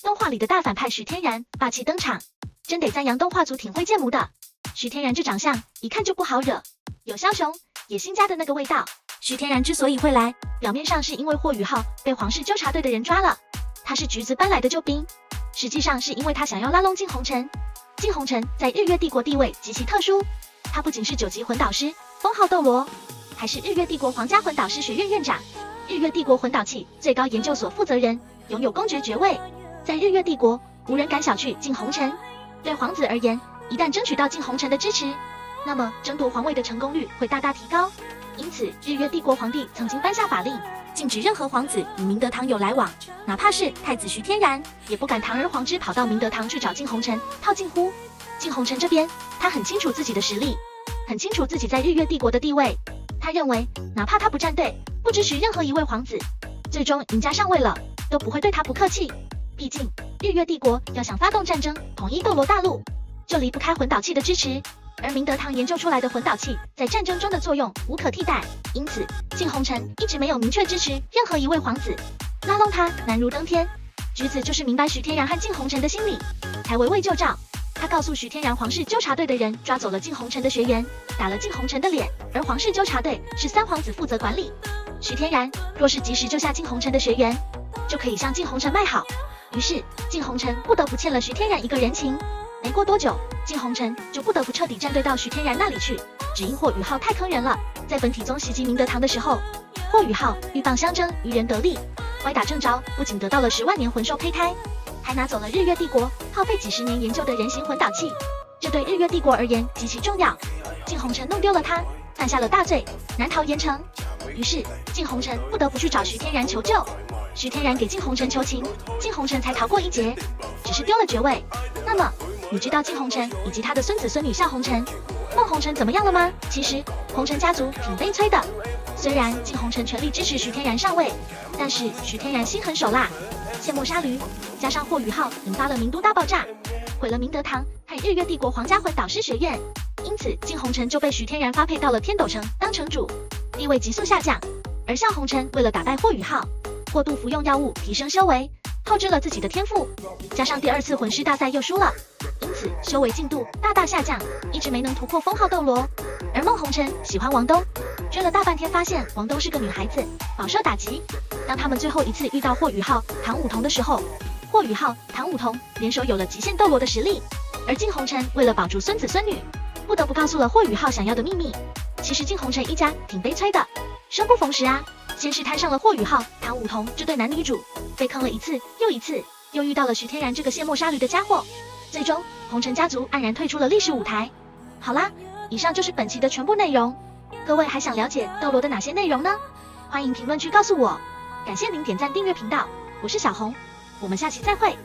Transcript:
动画里的大反派徐天然霸气登场，真得赞扬动画组挺会建模的。徐天然这长相一看就不好惹，有枭雄野心家的那个味道。徐天然之所以会来，表面上是因为霍雨浩被皇室纠察队的人抓了，他是橘子搬来的救兵，实际上是因为他想要拉拢靖红尘。靖红尘在日月帝国地位极其特殊，他不仅是9级魂导师，封号斗罗，还是日月帝国皇家魂导师学院院长，日月帝国魂导器最高研究所负责人，拥有公爵爵位。在日月帝国，无人敢小觑靖红尘。对皇子而言，一旦争取到靖红尘的支持，那么争夺皇位的成功率会大大提高。因此，日月帝国皇帝曾经颁下法令，禁止任何皇子与明德堂有来往，哪怕是太子徐天然，也不敢堂而皇之跑到明德堂去找靖红尘套近乎。靖红尘这边，他很清楚自己的实力，很清楚自己在日月帝国的地位。他认为，哪怕他不站队，不支持任何一位皇子，最终赢家上位了，都不会对他不客气。毕竟，日月帝国要想发动战争，统一斗罗大陆，就离不开魂导器的支持。而明德堂研究出来的魂导器在战争中的作用无可替代，因此靖红尘一直没有明确支持任何一位皇子，拉拢他难如登天。橘子就是明白徐天然和靖红尘的心理，才围魏救赵。他告诉徐天然，皇室纠察队的人抓走了靖红尘的学员，打了靖红尘的脸，而皇室纠察队是三皇子负责管理。徐天然若是及时救下靖红尘的学员，就可以向靖红尘卖好。于是靖红尘不得不欠了徐天然一个人情。没过多久，靖红尘就不得不彻底站队到徐天然那里去，只因霍雨浩太坑人了。在本体宗袭击明德堂的时候，霍雨浩鹬蚌相争，渔人得利，歪打正着，不仅得到了10万年魂兽胚胎，还拿走了日月帝国耗费几10年研究的人形魂导器，这对日月帝国而言极其重要。靖红尘弄丢了他，犯下了大罪，难逃严惩。于是靖红尘不得不去找徐天然求救。徐天然给靖红尘求情，靖红尘才逃过一劫，只是丢了爵位。那么你知道靖红尘以及他的孙子孙女向红尘、孟红尘怎么样了吗？其实红尘家族挺悲催的，虽然靖红尘全力支持徐天然上位，但是徐天然心狠手辣，卸磨杀驴，加上霍雨浩引发了明都大爆炸，毁了明德堂和日月帝国皇家魂导师学院，因此靖红尘就被徐天然发配到了天斗城当城主，地位急速下降。而向红尘为了打败霍雨浩，过度服用药物提升修为，透支了自己的天赋，加上第2次魂师大赛又输了，因此修为进度大大下降，一直没能突破封号斗罗。而孟红尘喜欢王东，追了大半天发现王东是个女孩子，饱受打击。当他们最后一次遇到霍雨浩、唐武童的时候，霍雨浩、唐武童联手有了极限斗罗的实力，而靖红尘为了保住孙子孙女，不得不告诉了霍雨浩想要的秘密。其实靖红尘一家挺悲催的，生不逢时啊，先是摊上了霍雨浩、唐武童这对男女主，被坑了一次又一次，又遇到了徐天然这个卸磨杀驴的家伙，最终红尘家族黯然退出了历史舞台。好啦，以上就是本期的全部内容，各位还想了解斗罗的哪些内容呢？欢迎评论区告诉我。感谢您点赞订阅频道，我是小红，我们下期再会。